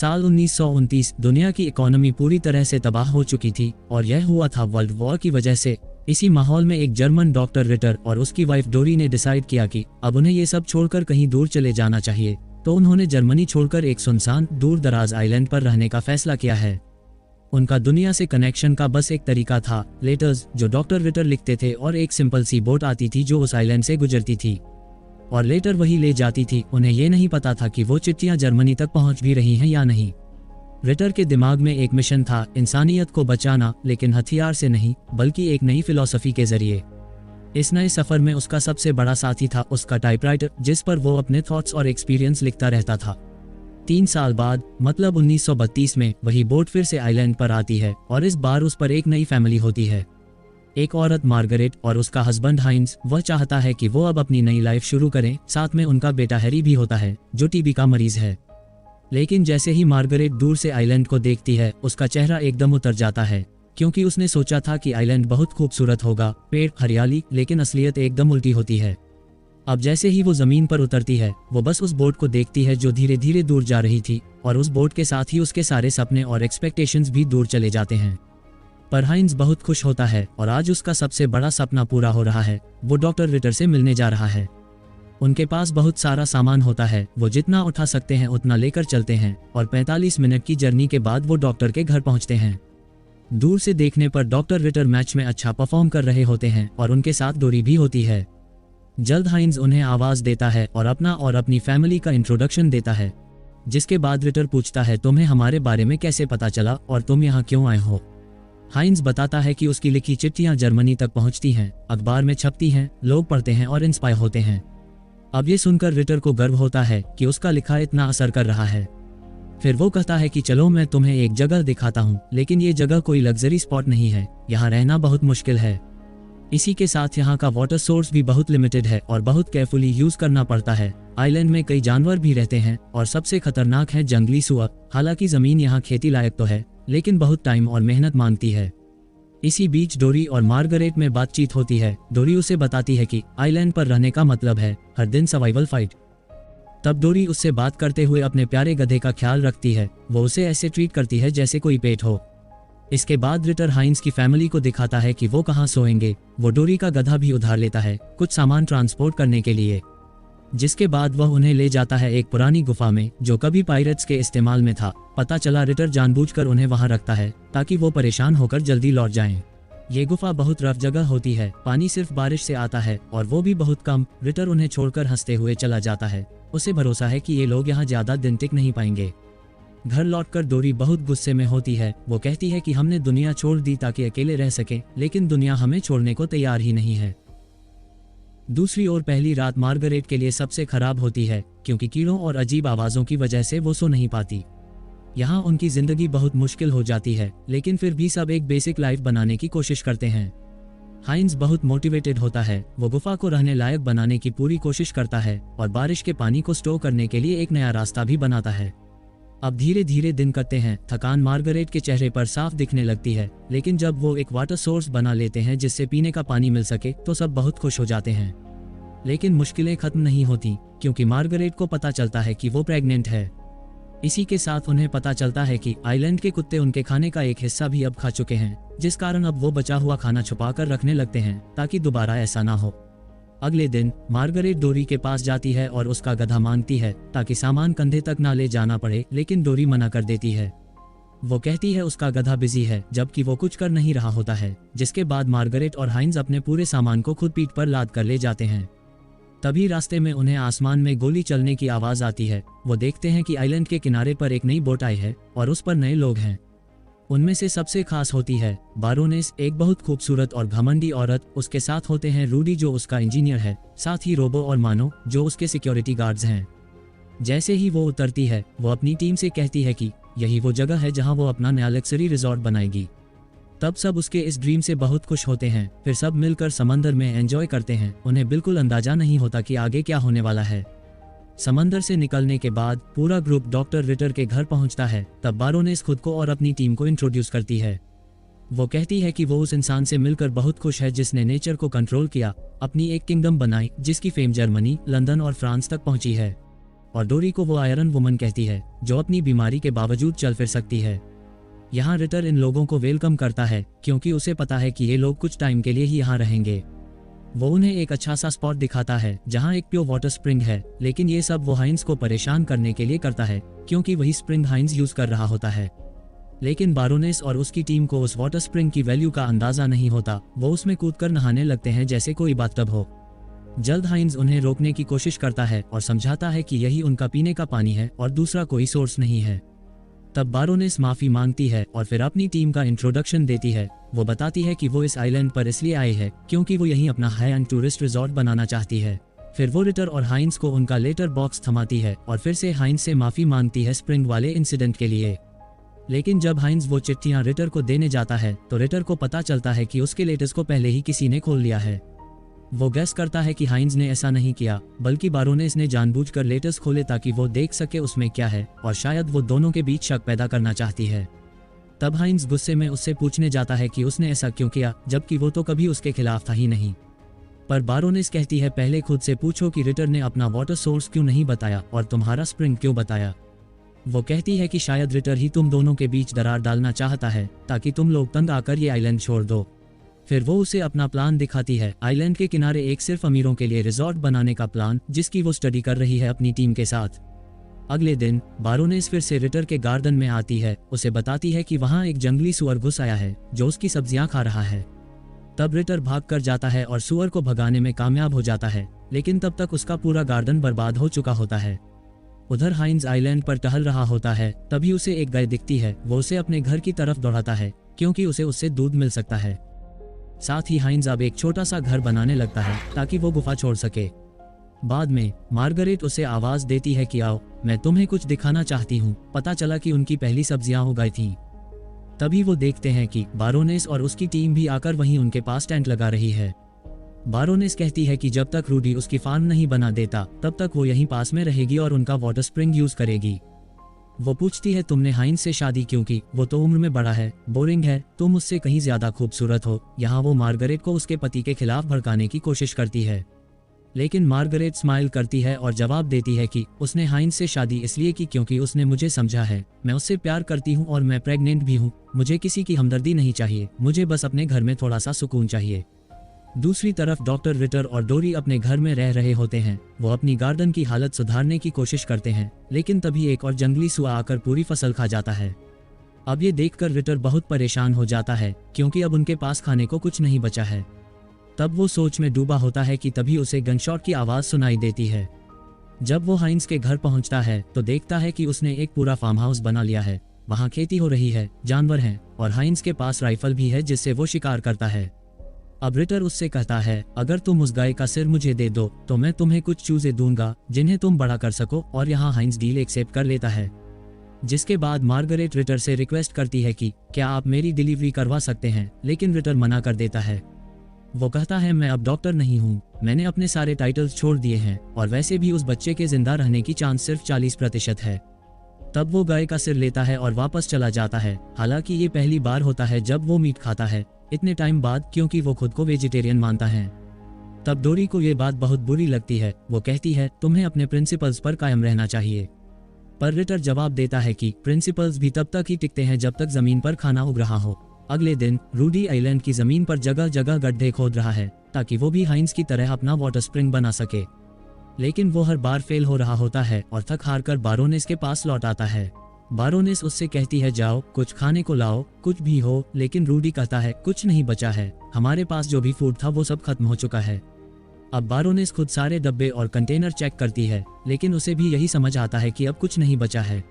साल 1929 दुनिया की इकोनॉमी पूरी तरह से तबाह हो चुकी थी और यह हुआ था वर्ल्ड वॉर की वजह से। इसी माहौल में एक जर्मन डॉक्टर रिटर और उसकी वाइफ डोरी ने डिसाइड किया कि अब उन्हें ये सब छोड़कर कहीं दूर चले जाना चाहिए। तो उन्होंने जर्मनी छोड़कर एक सुनसान दूर दराज आइलैंड पर रहने का फैसला किया है। उनका दुनिया से कनेक्शन का बस एक तरीका था, लेटर्स जो डॉक्टर रिटर लिखते थे, और एक सिंपल सी बोट आती थी जो उस आइलैंड से गुजरती थी और लेटर वही ले जाती थी। उन्हें ये नहीं पता था कि वो चिट्ठियां जर्मनी तक पहुंच भी रही हैं या नहीं। रिटर के दिमाग में एक मिशन था, इंसानियत को बचाना, लेकिन हथियार से नहीं बल्कि एक नई फिलॉसफी के जरिए। इस नए सफर में उसका सबसे बड़ा साथी था उसका टाइपराइटर, जिस पर वो अपने थॉट्स और एक्सपीरियंस लिखता रहता था। 3 साल बाद मतलब 1932 में वही बोट फिर से आइलैंड पर आती है और इस बार उस पर एक नई फैमिली होती है। एक औरत मार्गरेट और उसका हस्बैंड हाइंस। वह चाहता है कि वो अब अपनी नई लाइफ शुरू करें। साथ में उनका बेटा हैरी भी होता है जो टीबी का मरीज है। लेकिन जैसे ही मार्गरेट दूर से आइलैंड को देखती है उसका चेहरा एकदम उतर जाता है, क्योंकि उसने सोचा था कि आइलैंड बहुत खूबसूरत होगा, पेड़, हरियाली, लेकिन असलियत एकदम उल्टी होती है। अब जैसे ही वो जमीन पर उतरती है वो बस उस बोट को देखती है जो धीरे धीरे दूर जा रही थी, और उस बोट के साथ ही उसके सारे सपने और एक्सपेक्टेशंस भी दूर चले जाते हैं। पर हाइंस बहुत खुश होता है और आज उसका सबसे बड़ा सपना पूरा हो रहा है। वो डॉक्टर रिटर से मिलने जा रहा है। उनके पास बहुत सारा सामान होता है, वो जितना उठा सकते हैं उतना लेकर चलते हैं और 45 मिनट की जर्नी के बाद वो डॉक्टर के घर पहुंचते हैं। दूर से देखने पर डॉक्टर रिटर मैच में अच्छा परफॉर्म कर रहे होते हैं और उनके साथ डोरी भी होती है। जल्द हाइंस उन्हें आवाज देता है और अपना और अपनी फैमिली का इंट्रोडक्शन देता है, जिसके बाद रिटर पूछता है, तुम्हें हमारे बारे में कैसे पता चला और तुम यहाँ क्यों आए हो? हाइंस बताता है कि उसकी लिखी चिट्ठियां जर्मनी तक पहुंचती हैं, अखबार में छपती हैं, लोग पढ़ते हैं और इंस्पायर होते हैं। अब ये सुनकर रिटर को गर्व होता है कि उसका लिखा इतना असर कर रहा है। फिर वो कहता है कि चलो मैं तुम्हें एक जगह दिखाता हूँ, लेकिन ये जगह कोई लग्जरी स्पॉट नहीं है, यहाँ रहना बहुत मुश्किल है। इसी के साथ यहाँ का वाटर सोर्स भी बहुत लिमिटेड है और बहुत केयरफुली यूज करना पड़ता है। आइलैंड में कई जानवर भी रहते हैं और सबसे खतरनाक है जंगली सुअर। हालांकि जमीन यहाँ खेती लायक तो है, लेकिन बहुत टाइम और मेहनत मांगती है। इसी बीच डोरी और मार्गरेट में बातचीत होती है। डोरी उसे बताती है कि आइलैंड पर रहने का मतलब है हर दिन सर्वाइवल फाइट। तब डोरी उससे बात करते हुए अपने प्यारे गधे का ख्याल रखती है। वो उसे ऐसे ट्रीट करती है जैसे कोई पेट हो। इसके बाद रिटर हाइंस की फैमिली को दिखाता है कि वो कहाँ सोएंगे। वो डोरी का गधा भी उधार लेता है कुछ सामान ट्रांसपोर्ट करने के लिए, जिसके बाद वह उन्हें ले जाता है एक पुरानी गुफा में जो कभी पायरेट्स के इस्तेमाल में था। पता चला रिटर जानबूझकर उन्हें वहां रखता है ताकि वो परेशान होकर जल्दी लौट जाएं। ये गुफा बहुत रफ जगह होती है, पानी सिर्फ बारिश से आता है और वो भी बहुत कम। रिटर उन्हें छोड़कर हंसते हुए चला जाता है। उसे भरोसा है कि ये लोग यहाँ ज्यादा दिन टिक नहीं पाएंगे। घर लौटकर डोरी बहुत गुस्से में होती है। वो कहती है कि हमने दुनिया छोड़ दी ताकि अकेले रह सके, लेकिन दुनिया हमें छोड़ने को तैयार ही नहीं है। दूसरी ओर पहली रात मार्गरेट के लिए सबसे खराब होती है, क्योंकि कीड़ों और अजीब आवाजों की वजह से वो सो नहीं पाती। यहाँ उनकी जिंदगी बहुत मुश्किल हो जाती है, लेकिन फिर भी सब एक बेसिक लाइफ बनाने की कोशिश करते हैं। हाइंस बहुत मोटिवेटेड होता है। वो गुफा को रहने लायक बनाने की पूरी कोशिश करता है और बारिश के पानी को स्टोर करने के लिए एक नया रास्ता भी बनाता है। अब धीरे धीरे दिन कटते हैं। थकान मार्गरेट के चेहरे पर साफ दिखने लगती है, लेकिन जब वो एक वाटर सोर्स बना लेते हैं जिससे पीने का पानी मिल सके तो सब बहुत खुश हो जाते हैं। लेकिन मुश्किलें खत्म नहीं होती, क्योंकि मार्गरेट को पता चलता है कि वो प्रेग्नेंट है। इसी के साथ उन्हें पता चलता है कि आइलैंड के कुत्ते उनके खाने का एक हिस्सा भी अब खा चुके हैं, जिस कारण अब वो बचा हुआ खाना छुपा कर रखने लगते हैं ताकि दोबारा ऐसा ना हो। अगले दिन मार्गरेट डोरी के पास जाती है और उसका गधा मांगती है ताकि सामान कंधे तक ना ले जाना पड़े, लेकिन डोरी मना कर देती है। वो कहती है उसका गधा बिजी है, जबकि वो कुछ कर नहीं रहा होता है। जिसके बाद मार्गरेट और हाइंस अपने पूरे सामान को खुद पीठ पर लाद कर ले जाते हैं। तभी रास्ते में उन्हें आसमान में गोली चलने की आवाज आती है। वो देखते हैं कि आइलैंड के किनारे पर एक नई बोट आई है और उस पर नए लोग हैं। उनमें से सबसे खास होती है बारोनेस, एक बहुत खूबसूरत और घमंडी औरत। उसके साथ होते हैं रूडी जो उसका इंजीनियर है, साथ ही रोबो और मानो जो उसके सिक्योरिटी गार्ड्स हैं। जैसे ही वो उतरती है वो अपनी टीम से कहती है कि यही वो जगह है जहां वो अपना नया लग्जरी रिजॉर्ट बनाएगी। तब सब उसके इस ड्रीम से बहुत खुश होते हैं। फिर सब मिलकर समंदर में एंजॉय करते हैं। उन्हें बिल्कुल अंदाजा नहीं होता कि आगे क्या होने वाला है। समंदर से निकलने के बाद पूरा ग्रुप डॉक्टर रिटर के घर पहुंचता है। तब बारोनेस खुद को और अपनी टीम को इंट्रोड्यूस करती है। वो कहती है कि वो उस इंसान से मिलकर बहुत खुश है जिसने नेचर को कंट्रोल किया, अपनी एक किंगडम बनाई जिसकी फेम जर्मनी, लंदन और फ्रांस तक पहुंची है। और डोरी को वो आयरन वुमन कहती है जो अपनी बीमारी के बावजूद चल फिर सकती है। यहाँ रिटर इन लोगों को वेलकम करता है क्योंकि उसे पता है कि ये लोग कुछ टाइम के लिए ही यहाँ रहेंगे। वो उन्हें एक अच्छा सा स्पॉट दिखाता है जहाँ एक प्योर वाटर स्प्रिंग है, लेकिन ये सब वो हाइंस को परेशान करने के लिए करता है क्योंकि वही स्प्रिंग हाइंस यूज कर रहा होता है। लेकिन बारोनेस और उसकी टीम को उस वाटर स्प्रिंग की वैल्यू का अंदाजा नहीं होता। वो उसमें कूदकर नहाने लगते हैं जैसे कोई बाथटब हो। जल्द हाइंस उन्हें रोकने की कोशिश करता है और समझाता है कि यही उनका पीने का पानी है और दूसरा कोई सोर्स नहीं है। तब बारोनेस माफी मांगती है और फिर अपनी टीम का इंट्रोडक्शन देती है। वो बताती है कि वो इस आइलैंड पर इसलिए आई है क्योंकि वो यहीं अपना हाई एंड टूरिस्ट रिजॉर्ट बनाना चाहती है। फिर वो रिटर और हाइंस को उनका लेटर बॉक्स थमाती है और फिर से हाइंस से माफी मांगती है स्प्रिंग वाले इंसिडेंट के लिए। लेकिन जब हाइंस वो चिट्ठियां रिटर को देने जाता है तो रिटर को पता चलता है कि उसके लेटर्स को पहले ही किसी ने खोल लिया है। वो गैस करता है कि हाइंस ने ऐसा नहीं किया, बल्कि बारोनेस ने जानबूझकर लेटर्स खोले ताकि वो देख सके उसमें क्या है और शायद वो दोनों के बीच शक पैदा करना चाहती है। तब हाइंस गुस्से में उससे पूछने जाता है कि उसने ऐसा क्यों किया, जबकि वो तो कभी उसके खिलाफ था ही नहीं। पर बारोनेस कहती है पहले खुद से पूछो कि रिटर ने अपना वाटर सोर्स क्यों नहीं बताया और तुम्हारा स्प्रिंग क्यों बताया। वो कहती है कि शायद रिटर ही तुम दोनों के बीच दरार डालना चाहता है ताकि तुम लोग तंग आकर ये आइलैंड छोड़ दो। फिर वो उसे अपना प्लान दिखाती है, आइलैंड के किनारे एक सिर्फ अमीरों के लिए रिजॉर्ट बनाने का प्लान, जिसकी वो स्टडी कर रही है अपनी टीम के साथ। अगले दिन बारोनेस फिर से रिटर के गार्डन में आती है। उसे बताती है कि वहाँ एक जंगली सुअर घुस आया है जो उसकी सब्जियां खा रहा है। तब रिटर भाग कर जाता है और सुअर को भगाने में कामयाब हो जाता है, लेकिन तब तक उसका पूरा गार्डन बर्बाद हो चुका होता है। उधर हाइंस आइलैंड पर टहल रहा होता है, तभी उसे एक गाय दिखती है। वो उसे अपने घर की तरफ दौड़ाता है क्योंकि उसे उससे दूध मिल सकता है। साथ ही हाइंस अब एक छोटा सा घर बनाने लगता है ताकि वो गुफा छोड़ सके। बाद में मार्गरेट उसे आवाज देती है कि आओ, मैं तुम्हें कुछ दिखाना चाहती हूँ। पता चला कि उनकी पहली सब्जियां हो गई थीं। तभी वो देखते हैं कि बारोनेस और उसकी टीम भी आकर वहीं उनके पास टेंट लगा रही है। बारोनेस कहती है कि जब तक रूडी उसकी फार्म नहीं बना देता तब तक वो यहीं पास में रहेगी और उनका वाटर स्प्रिंग यूज करेगी। वो पूछती है तुमने हाइंस से शादी क्यों की, वो तो उम्र में बड़ा है, बोरिंग है, तुम उससे कहीं ज्यादा खूबसूरत हो। यहाँ वो मार्गरेट को उसके पति के खिलाफ भड़काने की कोशिश करती है, लेकिन मार्गरेट स्माइल करती है और जवाब देती है कि उसने हाइंस से शादी इसलिए की क्योंकि उसने मुझे समझा है। मैं उससे प्यार करती हूँ और मैं प्रेग्नेंट भी हूँ। मुझे किसी की हमदर्दी नहीं चाहिए, मुझे बस अपने घर में थोड़ा सा सुकून चाहिए। दूसरी तरफ डॉक्टर रिटर और डोरी अपने घर में रह रहे होते हैं। वो अपनी गार्डन की हालत सुधारने की कोशिश करते हैं, लेकिन तभी एक और जंगली सुआ आकर पूरी फसल खा जाता है। अब ये देखकर रिटर बहुत परेशान हो जाता है क्योंकि अब उनके पास खाने को कुछ नहीं बचा है। तब वो सोच में डूबा होता है कि तभी उसे गनशॉट की आवाज सुनाई देती है। जब वो हाइंस के घर पहुंचता है तो देखता है कि उसने एक पूरा फार्म हाउस बना लिया है। वहाँ खेती हो रही है, जानवर हैं और हाइंस के पास राइफल भी है जिससे वो शिकार करता है। अब रिटर उससे कहता है अगर तुम उस गाय का सिर मुझे दे दो तो मैं तुम्हें कुछ चूजे दूंगा जिन्हें तुम बड़ा कर सको, और यहाँ हाइंस डील एक्सेप्ट कर लेता है। जिसके बाद मार्गरेट रिटर से रिक्वेस्ट करती है कि क्या आप मेरी डिलीवरी करवा सकते हैं, लेकिन रिटर मना कर देता है। वो कहता है मैं अब डॉक्टर नहीं हूँ, मैंने अपने सारे टाइटल्स छोड़ दिए हैं और वैसे भी उस बच्चे के जिंदा रहने की चांस सिर्फ 40% है। तब वो गाय का सिर लेता है और वापस चला जाता है। हालांकि ये पहली बार होता है जब वो मीट खाता है इतने टाइम बाद, क्योंकि वो खुद को वेजिटेरियन मानता है। तब डोरी को ये बात बहुत बुरी लगती है। वो कहती है तुम्हें अपने प्रिंसिपल्स पर कायम रहना चाहिए। पर रिटर जवाब देता है कि प्रिंसिपल्स भी तब तक ही टिकते हैं जब तक जमीन पर खाना उग रहा हो। अगले दिन रूडी आइलैंड की जमीन पर जगह जगह गड्ढे खोद रहा है ताकि वो भी हाइंस की तरह अपना वाटर स्प्रिंग बना सके, लेकिन वो हर बार फेल हो रहा होता है और थक हार कर बारोनेस के पास लौट आता है। बारोनेस उससे कहती है जाओ कुछ खाने को लाओ, कुछ भी हो, लेकिन रूडी कहता है कुछ नहीं बचा है, हमारे पास जो भी फूड था वो सब खत्म हो चुका है। अब बारोनेस खुद सारे डब्बे और कंटेनर चेक करती है, लेकिन उसे भी यही समझ आता है कि अब कुछ नहीं बचा है।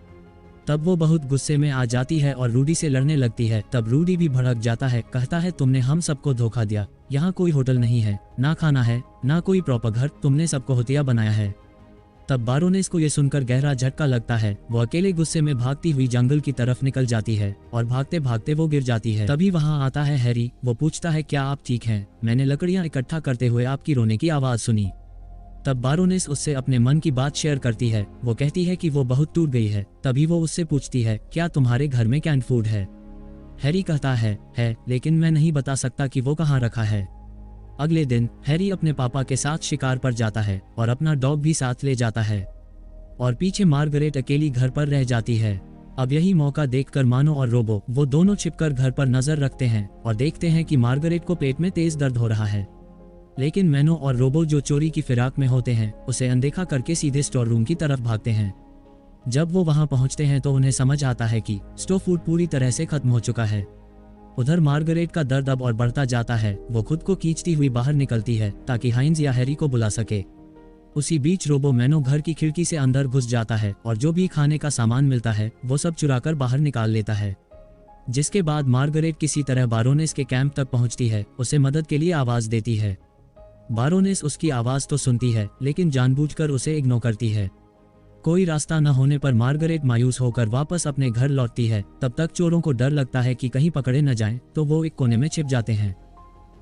तब वो बहुत गुस्से में आ जाती है और रूडी से लड़ने लगती है। तब रूडी भी भड़क जाता है, कहता है तुमने हम सबको धोखा दिया, यहाँ कोई होटल नहीं है, ना खाना है, ना कोई प्रॉपर घर, तुमने सबको होतिया बनाया है। तब बारोनेस को यह सुनकर गहरा झटका लगता है। वो अकेले गुस्से में भागती हुई जंगल की तरफ निकल जाती है और भागते भागते वो गिर जाती है। तभी वहाँ आता है हैरी। वो पूछता है क्या आप ठीक हैं? मैंने लकड़ियाँ इकट्ठा करते हुए आपकी रोने की आवाज सुनी। तब बारोनेस उससे अपने मन की बात शेयर करती है। वो कहती है कि वो बहुत टूट गई है। तभी वो उससे पूछती है क्या तुम्हारे घर में कैंड फूड है? हैरी कहता है लेकिन मैं नहीं बता सकता कि वो कहाँ रखा है। अगले दिन हैरी अपने पापा के साथ शिकार पर जाता है और अपना डॉग भी साथ ले जाता है और पीछे मार्गरेट अकेली घर पर रह जाती है। अब यही मौका देखकर मानो और रोबो वो दोनों छिपकर घर पर नजर रखते हैं और देखते हैं कि मार्गरेट को पेट में तेज दर्द हो रहा है। लेकिन मैनो और रोबो जो चोरी की फिराक में होते हैं उसे अनदेखा करके सीधे स्टोर रूम की तरफ भागते हैं। जब वो वहां पहुंचते हैं तो उन्हें समझ आता है कि स्टोर फूड पूरी तरह से खत्म हो चुका है। उधर मार्गरेट का दर्द अब और बढ़ता जाता है। वो खुद को खींचती हुई बाहर निकलती है ताकि हाइंज या हैरी को बुला सके। उसी बीच रोबो मैनो घर की खिड़की से अंदर घुस जाता है और जो भी खाने का सामान मिलता है वो सब चुराकर बाहर निकाल लेता है। जिसके बाद मार्गरेट किसी तरह बारोनेस के कैंप तक पहुंचती है, उसे मदद के लिए आवाज देती है। बारोनेस उसकी आवाज तो सुनती है लेकिन जानबूझकर उसे इग्नोर करती है। कोई रास्ता न होने पर मार्गरेट मायूस होकर वापस अपने घर लौटती है। तब तक चोरों को डर लगता है कि कहीं पकड़े न जाएं, तो वो एक कोने में छिप जाते हैं।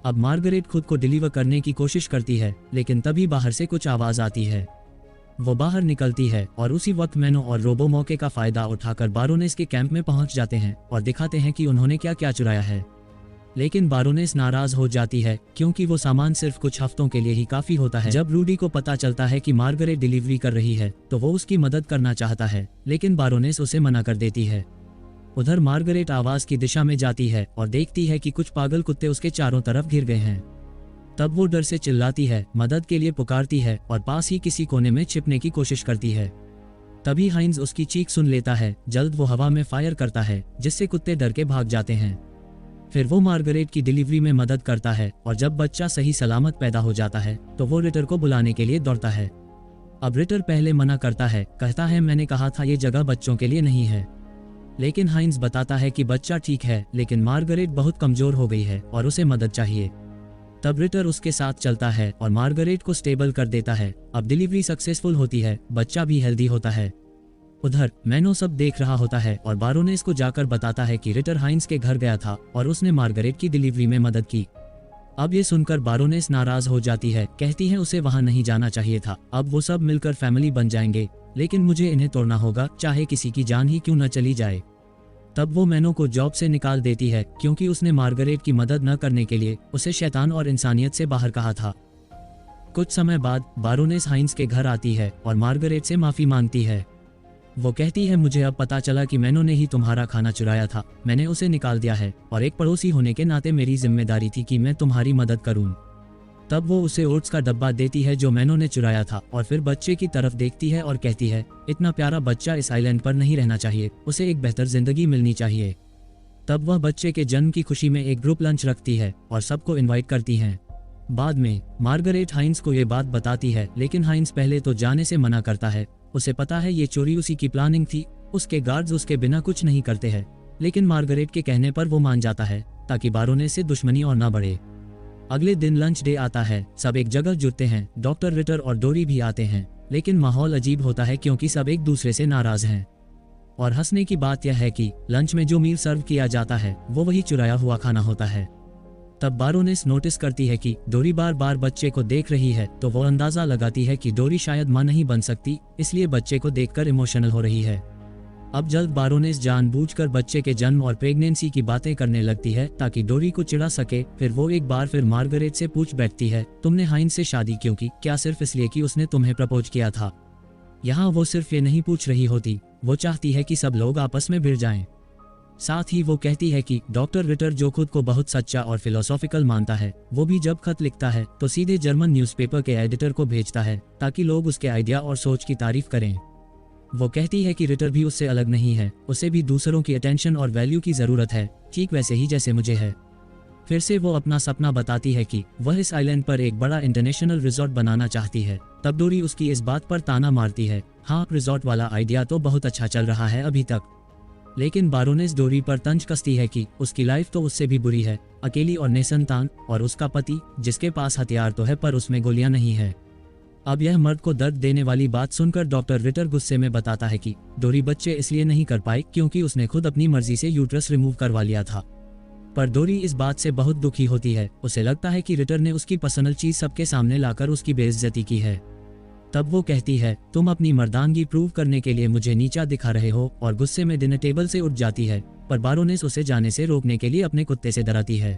अब मार्गरेट खुद को डिलीवर करने की कोशिश करती है लेकिन तभी बाहर से कुछ आवाज आती है। वो बाहर निकलती है और उसी वक्त मैनो और रोबो मौके का फायदा उठाकर बारोनेस के कैंप में पहुंच जाते हैं और दिखाते हैं कि उन्होंने क्या क्या चुराया है। लेकिन बारोनेस नाराज हो जाती है क्योंकि वो सामान सिर्फ कुछ हफ्तों के लिए ही काफी होता है। जब रूडी को पता चलता है कि मार्गरेट डिलीवरी कर रही है तो वो उसकी मदद करना चाहता है, लेकिन बारोनेस उसे मना कर देती है। उधर मार्गरेट आवाज की दिशा में जाती है और देखती है कि कुछ पागल कुत्ते उसके चारों तरफ घिर गए हैं। तब वो डर से चिल्लाती है, मदद के लिए पुकारती है और पास ही किसी कोने में छिपने की कोशिश करती है। तभी हाइंज उसकी चीख सुन लेता है। जल्द वो हवा में फायर करता है जिससे कुत्ते डर के भाग जाते हैं। फिर वो मार्गरेट की डिलीवरी में मदद करता है और जब बच्चा सही सलामत पैदा हो जाता है तो वो रिटर को बुलाने के लिए दौड़ता है। अब रिटर पहले मना करता है, कहता है मैंने कहा था ये जगह बच्चों के लिए नहीं है। लेकिन हाइंज बताता है कि बच्चा ठीक है लेकिन मार्गरेट बहुत कमजोर हो गई है और उसे मदद चाहिए। तब रिटर उसके साथ चलता है और मार्गरेट को स्टेबल कर देता है। अब डिलीवरी सक्सेसफुल होती है, बच्चा भी हेल्दी होता है। उधर मैनो सब देख रहा होता है और बारोनेस को जाकर बताता है कि रिटर हाइंज के घर गया था और उसने मार्गरेट की डिलीवरी में मदद की। अब ये सुनकर बारोनेस नाराज हो जाती है, कहती है उसे वहां नहीं जाना चाहिए था। अब वो सब मिलकर फैमिली बन जाएंगे, लेकिन मुझे इन्हें तोड़ना होगा, चाहे किसी की जान ही क्यों न चली जाए। तब वो मैनो को जॉब से निकाल देती है क्योंकि उसने मार्गरेट की मदद न करने के लिए उसे शैतान और इंसानियत से बाहर कहा था। कुछ समय बाद बारोनेस हाइंज के घर आती है और मार्गरेट से माफी मांगती है। वो कहती है मुझे अब पता चला कि मैनो ने ही तुम्हारा खाना चुराया था, मैंने उसे निकाल दिया है और एक पड़ोसी होने के नाते मेरी जिम्मेदारी थी कि मैं तुम्हारी मदद करूं। तब वो उसे ओट्स का डब्बा देती है जो मैनो ने चुराया था और फिर बच्चे की तरफ देखती है और कहती है इतना प्यारा बच्चा इस आइलैंड पर नहीं रहना चाहिए, उसे एक बेहतर जिंदगी मिलनी चाहिए। तब वह बच्चे के जन्म की खुशी में एक ग्रुप लंच रखती है और सबको इन्वाइट करती हैं। बाद में मार्गरेट हाइंज को ये बात बताती है लेकिन हाइंज पहले तो जाने से मना करता है। उसे पता है ये चोरी उसी की प्लानिंग थी, उसके गार्ड्स उसके बिना कुछ नहीं करते हैं। लेकिन मार्गरेट के कहने पर वो मान जाता है ताकि बारोनेस से दुश्मनी और ना बढ़े। अगले दिन लंच डे आता है, सब एक जगह जुटते हैं। डॉक्टर रिटर और डोरी भी आते हैं, लेकिन माहौल अजीब होता है क्योंकि सब एक दूसरे से नाराज हैं। और हंसने की बात यह है कि लंच में जो मील सर्व किया जाता है वो वही चुराया हुआ खाना होता है। तब बारोनेस नोटिस करती है कि डोरी बार बार बच्चे को देख रही है, तो वो अंदाजा लगाती है कि डोरी शायद मां नहीं बन सकती, इसलिए बच्चे को देखकर इमोशनल हो रही है। अब जल्द बारोनेस जानबूझकर बच्चे के जन्म और प्रेगनेंसी की बातें करने लगती है ताकि डोरी को चिढ़ा सके। फिर वो एक बार फिर मार्गरेट से पूछ बैठती है तुमने हाइंज से शादी क्यों की, क्या सिर्फ इसलिए कि उसने तुम्हें प्रपोज किया था? यहाँ वो सिर्फ ये नहीं पूछ रही होती, वो चाहती है कि सब लोग आपस में भिड़ जाएं। साथ ही वो कहती है कि डॉक्टर रिटर जो खुद को बहुत सच्चा और फिलोसॉफिकल मानता है, वो भी जब खत लिखता है तो सीधे जर्मन न्यूज़पेपर के एडिटर को भेजता है ताकि लोग उसके आइडिया और सोच की तारीफ करें। वो कहती है कि रिटर भी उससे अलग नहीं है, उसे भी दूसरों की अटेंशन और वैल्यू की जरूरत है, ठीक वैसे ही जैसे मुझे है। फिर से वो अपना सपना बताती है कि वह इस आइलैंड पर एक बड़ा इंटरनेशनल रिजॉर्ट बनाना चाहती है। तब डोरी उसकी इस बात पर ताना मारती है, हाँ रिजॉर्ट वाला आइडिया तो बहुत अच्छा चल रहा है अभी तक। लेकिन बारोनेस डोरी पर तंज कसती है कि उसकी लाइफ तो उससे भी बुरी है, अकेली और निसंतान, और उसका पति जिसके पास हथियार तो है पर उसमें गोलियां नहीं है। अब यह मर्द को दर्द देने वाली बात सुनकर डॉक्टर रिटर गुस्से में बताता है कि डोरी बच्चे इसलिए नहीं कर पाई क्योंकि उसने खुद अपनी मर्जी से यूट्रस रिमूव करवा लिया था। पर डोरी इस बात से बहुत दुखी होती है, उसे लगता है कि रिटर ने उसकी पर्सनल चीज सबके सामने लाकर उसकी बेइज्जती की है। तब वो कहती है तुम अपनी मर्दानगी प्रूव करने के लिए मुझे नीचा दिखा रहे हो, और गुस्से में डिनर टेबल से उठ जाती है। पर बारोनेस उसे जाने से रोकने के लिए अपने कुत्ते से डराती है।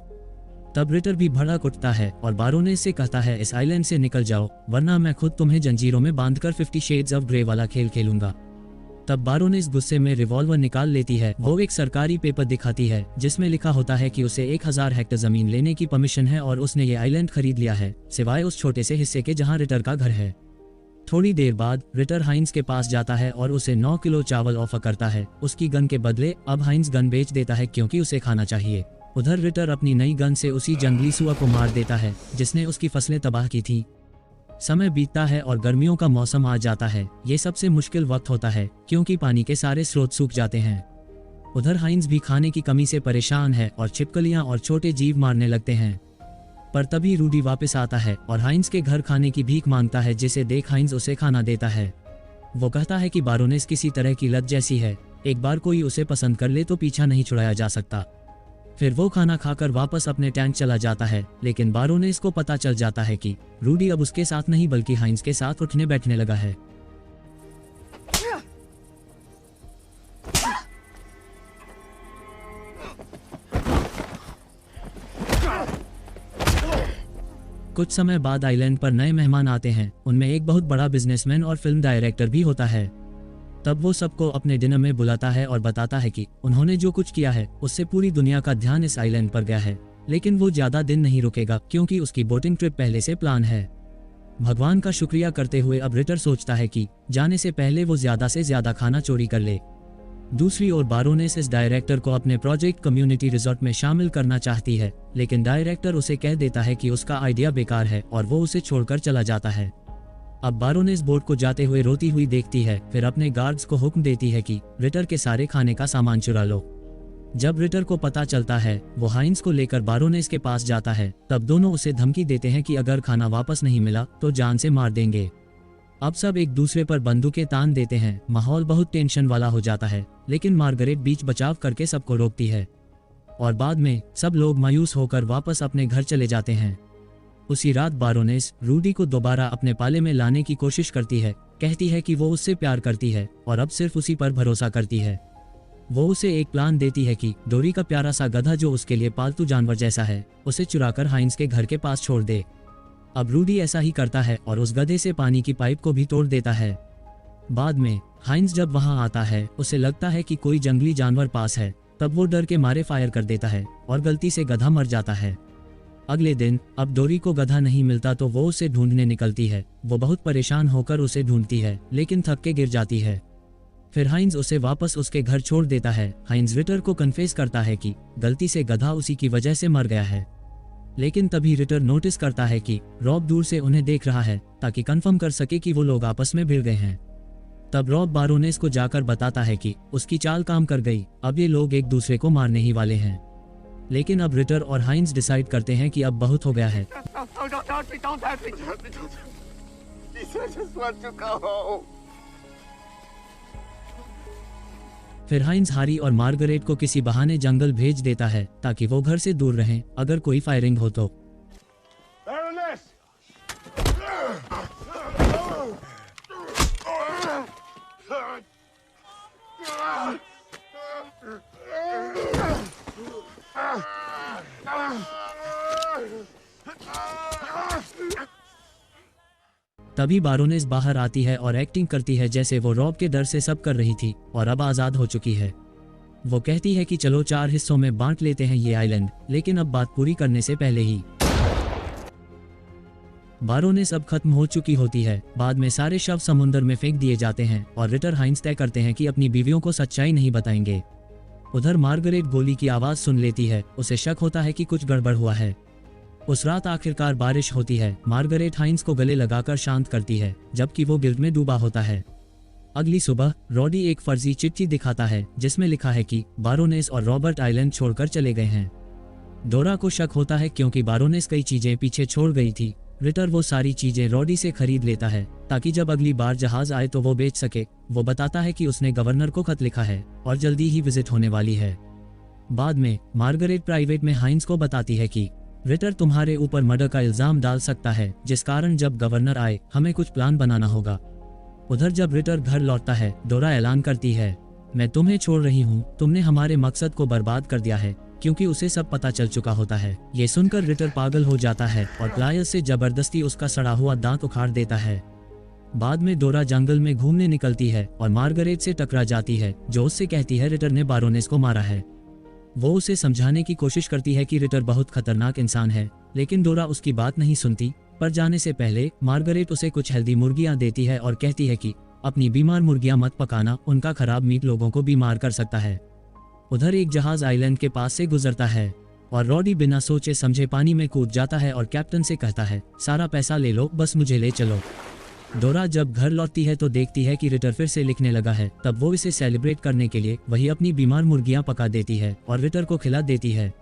तब रिटर भी भड़क उठता है और बारोनेस से कहता है इस आइलैंड से निकल जाओ, वरना मैं खुद तुम्हें जंजीरों में बांधकर 50 शेड्स ऑफ ग्रे वाला खेल खेलूंगा। तब बारोनेस गुस्से में रिवॉल्वर निकाल लेती है। वो एक सरकारी पेपर दिखाती है जिसमें लिखा होता है कि उसे 1000 हेक्टर जमीन लेने की परमिशन है और उसने ये आइलैंड खरीद लिया है, सिवाय उस छोटे से हिस्से के जहाँ रिटर का घर है। थोड़ी देर बाद रिटर हाइंस के पास जाता है और उसे 9 किलो चावल ऑफर करता है उसकी गन के बदले। अब हाइंस गन बेच देता है क्योंकि उसे खाना चाहिए। उधर रिटर अपनी नई गन से उसी जंगली सुअर को मार देता है जिसने उसकी फसलें तबाह की थी। समय बीतता है और गर्मियों का मौसम आ जाता है। ये सबसे मुश्किल वक्त होता है क्योंकि पानी के सारे स्रोत सूख जाते हैं। उधर हाइंस भी खाने की कमी से परेशान है और छिपकलियां और छोटे जीव मारने लगते हैं। पर तभी रूडी वापस आता है और हाइंस के घर खाने की भीख मांगता है, जिसे देख हाइंस उसे खाना देता है। वो कहता है कि बारोनेस किसी तरह की लत जैसी है, एक बार कोई उसे पसंद कर ले तो पीछा नहीं छुड़ाया जा सकता। फिर वो खाना खाकर वापस अपने टैंक चला जाता है, लेकिन बारोनेस को पता चल जाता है कि रूडी अब उसके साथ नहीं बल्कि हाइंस के साथ उठने बैठने लगा है। कुछ समय बाद आइलैंड पर नए मेहमान आते हैं। उनमें एक बहुत बड़ा बिजनेसमैन और फिल्म डायरेक्टर भी होता है। तब वो सबको अपने डिनर में बुलाता है और बताता है कि उन्होंने जो कुछ किया है उससे पूरी दुनिया का ध्यान इस आइलैंड पर गया है, लेकिन वो ज्यादा दिन नहीं रुकेगा क्योंकि उसकी बोटिंग ट्रिप पहले से प्लान है। भगवान का शुक्रिया करते हुए अब रिटर सोचता है कि जाने से पहले वो ज्यादा से ज्यादा खाना चोरी कर ले। दूसरी ओर बारोनेस इस डायरेक्टर को अपने प्रोजेक्ट कम्युनिटी रिजॉर्ट में शामिल करना चाहती है, लेकिन डायरेक्टर उसे कह देता है कि उसका आइडिया बेकार है और वो उसे छोड़कर चला जाता है। अब बारोनेस बोट को जाते हुए रोती हुई देखती है, फिर अपने गार्ड्स को हुक्म देती है कि रिटर के सारे खाने का सामान चुरा लो। जब रिटर को पता चलता है, वो हाइंस को लेकर बारोनेस के पास जाता है। तब दोनों उसे धमकी देते हैं कि अगर खाना वापस नहीं मिला तो जान से मार देंगे। अब सब एक दूसरे पर बंदूकें तान देते हैं। माहौल बहुत टेंशन वाला हो जाता है, लेकिन मार्गरेट बीच बचाव करके सबको रोकती है और बाद में सब लोग मायूस होकर वापस अपने घर चले जाते हैं। उसी रात बारोनेस रूडी को दोबारा अपने पाले में लाने की कोशिश करती है, कहती है कि वो उससे प्यार करती है और अब सिर्फ उसी पर भरोसा करती है। वो उसे एक प्लान देती है कि डोरी का प्यारा सा गधा जो उसके लिए पालतू जानवर जैसा है, उसे चुराकर हाइंस के घर के पास छोड़ दे। अब रूडी ऐसा ही करता है और उस गधे से पानी की पाइप को भी तोड़ देता है। बाद में हाइंस जब वहां आता है, उसे लगता है कि कोई जंगली जानवर पास है। तब वो डर के मारे फायर कर देता है और गलती से गधा मर जाता है। अगले दिन अब डोरी को गधा नहीं मिलता तो वो उसे ढूंढने निकलती है। वो बहुत परेशान होकर उसे ढूंढती है, लेकिन थक के गिर जाती है। फिर हाइंस उसे वापस उसके घर छोड़ देता है। हाइंस रिटर को कन्फेस करता है कि गलती से गधा उसी की वजह से मर गया है, लेकिन तभी रिटर नोटिस करता है कि रॉब दूर से उन्हें देख रहा है ताकि कंफर्म कर सके कि वो लोग आपस में भिड़ गए हैं। तब रॉब बारोनेस को जाकर बताता है कि उसकी चाल काम कर गई, अब ये लोग एक दूसरे को मारने ही वाले हैं। लेकिन अब रिटर और हाइंस डिसाइड करते हैं कि अब बहुत हो गया है। फिर हाइंस हारी और मार्गरेट को किसी बहाने जंगल भेज देता है ताकि वो घर से दूर रहें अगर कोई फायरिंग हो तो। तभी बारोनेस बाहर आती है और एक्टिंग करती है जैसे वो रॉब के डर से सब कर रही थी और अब आजाद हो चुकी है। वो कहती है कि चलो 4 हिस्सों में बांट लेते हैं ये आइलैंड, लेकिन अब बात पूरी करने से पहले ही बारोनेस अब खत्म हो चुकी होती है। बाद में सारे शव समुंदर में फेंक दिए जाते हैं और रिटर हाइंस तय करते हैं कि अपनी बीवियों को सच्चाई नहीं बताएंगे। उधर मार्गरेट गोली की आवाज सुन लेती है। उसे शक होता है कि कुछ गड़बड़ हुआ है। उस रात आखिरकार बारिश होती है। मार्गरेट हाइंस को गले लगाकर शांत करती है, जबकि वो गिल्ट में डूबा होता है। अगली सुबह रॉडी एक फर्जी चिट्ठी दिखाता है जिसमें लिखा है कि बारोनेस और रॉबर्ट आइलैंड छोड़कर चले गए हैं। डोरा को शक होता है क्योंकि बारोनेस कई चीजें पीछे छोड़ गई थी। रिटर वो सारी चीजें रॉडी से खरीद लेता है ताकि जब अगली बार जहाज आए तो वो बेच सके। वो बताता है कि उसने गवर्नर को खत लिखा है और जल्दी ही विजिट होने वाली है। बाद में मार्गरेट प्राइवेट में हाइंस को बताती है कि रिटर तुम्हारे ऊपर मर्डर का इल्जाम डाल सकता है, जिस कारण जब गवर्नर आए हमें कुछ प्लान बनाना होगा। उधर जब रिटर घर लौटता है, डोरा ऐलान करती है, मैं तुम्हें छोड़ रही हूँ, तुमने हमारे मकसद को बर्बाद कर दिया है, क्योंकि उसे सब पता चल चुका होता है। ये सुनकर रिटर पागल हो जाता है और प्लायर्स से जबरदस्ती उसका सड़ा हुआ दांत उखाड़ देता है। बाद में डोरा जंगल में घूमने निकलती है और मार्गरेट से टकरा जाती है, जो उससे कहती है रिटर ने बारोनेस को मारा है। वो उसे समझाने की कोशिश करती है कि रिटर बहुत खतरनाक इंसान है, लेकिन डोरा उसकी बात नहीं सुनती। पर जाने से पहले मार्गरेट उसे कुछ हेल्दी मुर्गियां देती है और कहती है कि अपनी बीमार मुर्गियां मत पकाना, उनका खराब मीट लोगों को बीमार कर सकता है। उधर एक जहाज आइलैंड के पास से गुजरता है और रॉडी बिना सोचे समझे पानी में कूद जाता है और कैप्टन से कहता है, सारा पैसा ले लो, बस मुझे ले चलो। डोरा जब घर लौटती है तो देखती है कि रिटर फिर से लिखने लगा है। तब वो इसे सेलिब्रेट करने के लिए वही अपनी बीमार मुर्गियां पका देती है और रिटर को खिला देती है,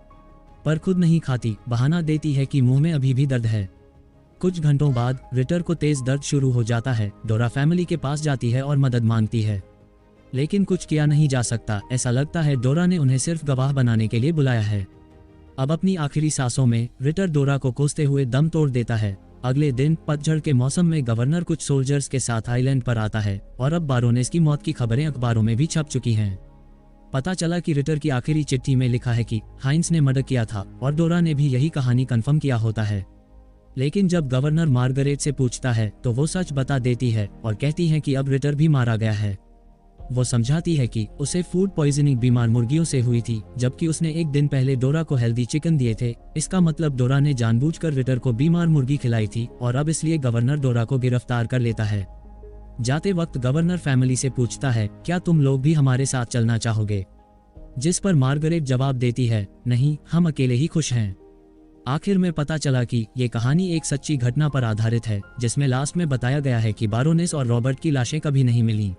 पर खुद नहीं खाती। बहाना देती है कि मुंह में अभी भी दर्द है। कुछ घंटों बाद रिटर को तेज दर्द शुरू हो जाता है। डोरा फैमिली के पास जाती है और मदद मांगती है, लेकिन कुछ किया नहीं जा सकता। ऐसा लगता है डोरा ने उन्हें सिर्फ गवाह बनाने के लिए बुलाया है। अब अपनी आखिरी सांसों में रिटर डोरा को कोसते हुए दम तोड़ देता है। अगले दिन पतझड़ के मौसम में गवर्नर कुछ सोल्जर्स के साथ आइलैंड पर आता है और अब बारोनेस की मौत की खबरें अखबारों में भी छप चुकी हैं। पता चला कि रिटर की आखिरी चिट्ठी में लिखा है कि हाइंस ने मर्डर किया था और डोरा ने भी यही कहानी कंफर्म किया होता है। लेकिन जब गवर्नर मार्गरेट से पूछता है तो वो सच बता देती है और कहती है कि अब रिटर भी मारा गया है। वो समझाती है कि उसे फूड पॉइजनिंग बीमार मुर्गियों से हुई थी, जबकि उसने एक दिन पहले डोरा को हेल्दी चिकन दिए थे। इसका मतलब डोरा ने जानबूझकर रिटर को बीमार मुर्गी खिलाई थी और अब इसलिए गवर्नर डोरा को गिरफ्तार कर लेता है। जाते वक्त गवर्नर फैमिली से पूछता है, क्या तुम लोग भी हमारे साथ चलना चाहोगे? जिस पर मार्गरेट जवाब देती है, नहीं, हम अकेले ही खुश हैं। आखिर में पता चला कि ये कहानी एक सच्ची घटना पर आधारित है, जिसमें लास्ट में बताया गया है कि बारोनेस और रॉबर्ट की लाशें कभी नहीं मिली।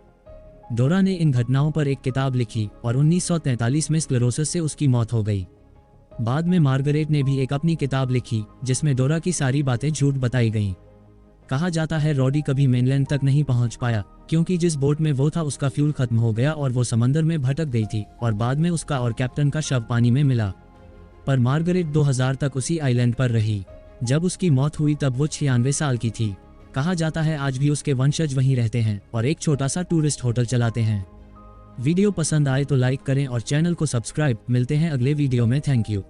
डोरा ने इन घटनाओं पर एक किताब लिखी और 1943 में स्क्लेरोसिस से उसकी मौत हो गई। बाद में मार्गरेट ने भी एक अपनी किताब लिखी जिसमें डोरा की सारी बातें झूठ बताई गईं। कहा जाता है रॉडी कभी मेनलैंड तक नहीं पहुंच पाया, क्योंकि जिस बोट में वो था उसका फ्यूल खत्म हो गया और वो समंदर में भटक गई थी और बाद में उसका और कैप्टन का शव पानी में मिला। पर मार्गरेट 2000 तक उसी आइलैंड पर रही। जब उसकी मौत हुई तब वो 96 साल की थी। कहा जाता है आज भी उसके वंशज वहीं रहते हैं और एक छोटा सा टूरिस्ट होटल चलाते हैं। वीडियो पसंद आए तो लाइक करें और चैनल को सब्सक्राइब। मिलते हैं अगले वीडियो में। Thank you.